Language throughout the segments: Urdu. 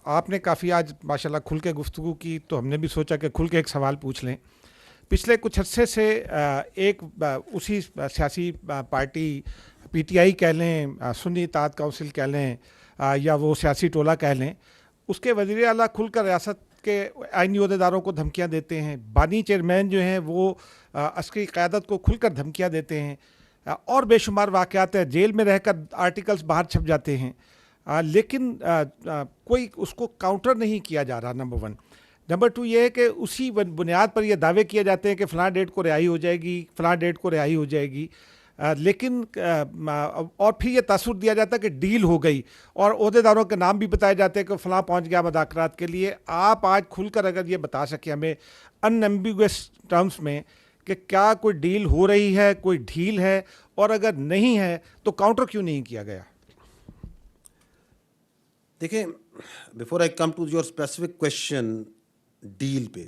آپ نے کافی آج ماشاءاللہ کھل کے گفتگو کی، تو ہم نے بھی سوچا کہ کھل کے ایک سوال پوچھ لیں. پچھلے کچھ عرصے سے ایک اسی سیاسی پارٹی پی ٹی آئی کہہ لیں، سنی اتحاد کونسل کہہ لیں، یا وہ سیاسی ٹولہ کہہ لیں، اس کے وزیر اعلیٰ کھل کر ریاست کے آئینی عہدیداروں کو دھمکیاں دیتے ہیں. بانی چیئرمین جو ہیں وہ عسکری قیادت کو کھل کر دھمکیاں دیتے ہیں، اور بے شمار واقعات ہیں، جیل میں رہ کر آرٹیکلز باہر چھپ جاتے ہیں. لیکن کوئی اس کو کاؤنٹر نہیں کیا جا رہا. نمبر 1. نمبر 2 یہ ہے کہ اسی بنیاد پر یہ دعوے کیے جاتے ہیں کہ فلاں ڈیٹ کو رہائی ہو جائے گی، فلاں ڈیٹ کو رہائی ہو جائے گی، لیکن اور پھر یہ تاثر دیا جاتا ہے کہ ڈیل ہو گئی، اور عہدیداروں کے نام بھی بتائے جاتے ہیں کہ فلاں پہنچ گیا مذاکرات کے لیے. آپ آج کھل کر اگر یہ بتا سکیں ہمیں ان ایمبیگوس ٹرمز میں کہ کیا کوئی ڈیل ہو رہی ہے، کوئی ڈھیل ہے، اور اگر نہیں ہے تو کاؤنٹر کیوں نہیں کیا گیا؟ دیکھیں، before I come to your specific question deal پہ،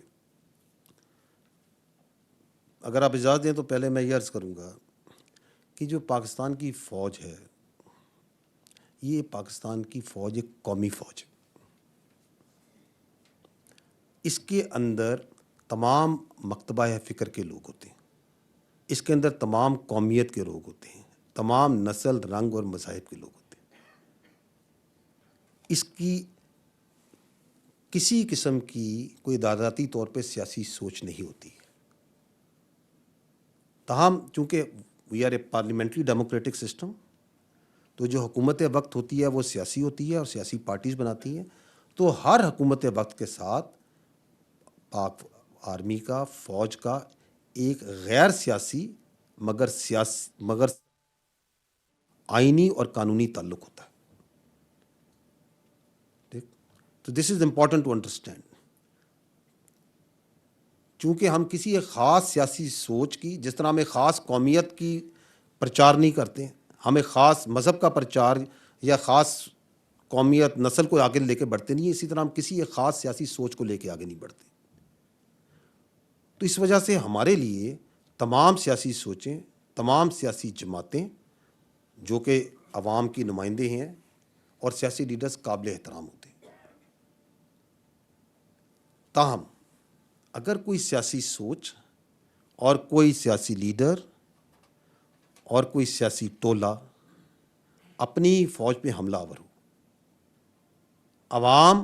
اگر آپ اجازت دیں تو پہلے میں یہ عرض کروں گا کہ جو پاکستان کی فوج ہے، یہ پاکستان کی فوج ایک قومی فوج ہے. اس کے اندر تمام مکتبہ فکر کے لوگ ہوتے ہیں، اس کے اندر تمام قومیت کے لوگ ہوتے ہیں، تمام نسل، رنگ اور مذاہب کے لوگ ہوتے ہیں. اس کی کسی قسم کی کوئی ادارتی طور پہ سیاسی سوچ نہیں ہوتی. تاہم چونکہ we are a parliamentary democratic system, تو جو حکومت وقت ہوتی ہے وہ سیاسی ہوتی ہے اور سیاسی پارٹیز بناتی ہیں. تو ہر حکومت وقت کے ساتھ پاک آرمی کا، فوج کا ایک غیر سیاسی مگر آئینی اور قانونی تعلق ہوتا ہے. تو دس از امپورٹنٹ ٹو انڈرسٹینڈ. چونکہ ہم کسی ایک خاص سیاسی سوچ کی، جس طرح ہم ایک خاص قومیت کی پرچار نہیں کرتے ہیں، ہم ایک خاص مذہب کا پرچار یا خاص قومیت نسل کو آگے لے کے بڑھتے نہیں ہیں، اسی طرح ہم کسی ایک خاص سیاسی سوچ کو لے کے آگے نہیں بڑھتے. تو اس وجہ سے ہمارے لیے تمام سیاسی سوچیں، تمام سیاسی جماعتیں جو کہ عوام کی نمائندے ہیں اور سیاسی لیڈرز قابل احترام ہوتے ہیں. تاہم اگر کوئی سیاسی سوچ اور کوئی سیاسی لیڈر اور کوئی سیاسی ٹولہ اپنی فوج پہ حملہ آور ہو، عوام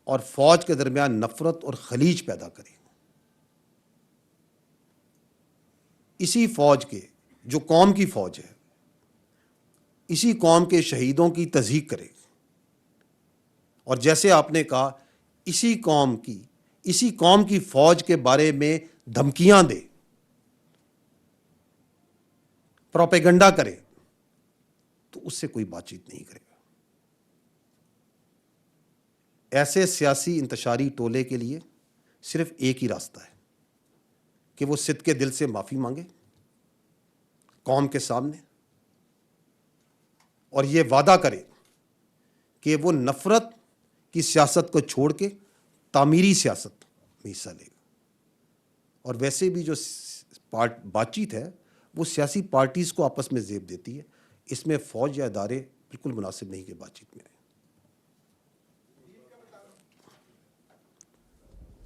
اور فوج کے درمیان نفرت اور خلیج پیدا کرے، اسی فوج کے، جو قوم کی فوج ہے، اسی قوم کے شہیدوں کی تضحیک کرے، اور جیسے آپ نے کہا اسی قوم کی فوج کے بارے میں دھمکیاں دے، پروپیگنڈا کرے، تو اس سے کوئی بات چیت نہیں کرے گا. ایسے سیاسی انتشاری ٹولے کے لیے صرف ایک ہی راستہ ہے کہ وہ صدق کے دل سے معافی مانگے قوم کے سامنے، اور یہ وعدہ کرے کہ وہ نفرت کی سیاست کو چھوڑ کے تعمیری سیاست میں حصہ لے گا. اور ویسے بھی جو بات چیت ہے وہ سیاسی پارٹیز کو آپس میں زیب دیتی ہے، اس میں فوج یا ادارے بالکل مناسب نہیں کہ بات چیت میں آئے.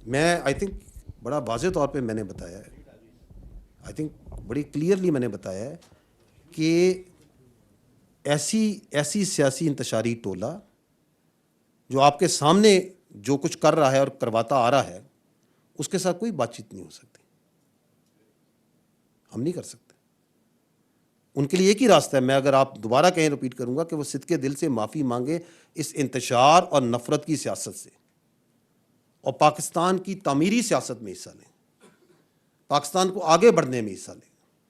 میں آئی تھنک بڑا واضح طور پہ میں نے بتایا ہے، آئی تھنک بڑی کلیئرلی میں نے بتایا ہے کہ ایسی سیاسی انتشاری ٹولہ جو آپ کے سامنے جو کچھ کر رہا ہے اور کرواتا آ رہا ہے، اس کے ساتھ کوئی بات چیت نہیں ہو سکتی، ہم نہیں کر سکتے. ان کے لیے ایک ہی راستہ ہے، میں اگر آپ دوبارہ کہیں ریپیٹ کروں گا، کہ وہ صدق کے دل سے معافی مانگے اس انتشار اور نفرت کی سیاست سے، اور پاکستان کی تعمیری سیاست میں حصہ لیں، پاکستان کو آگے بڑھنے میں حصہ لیں.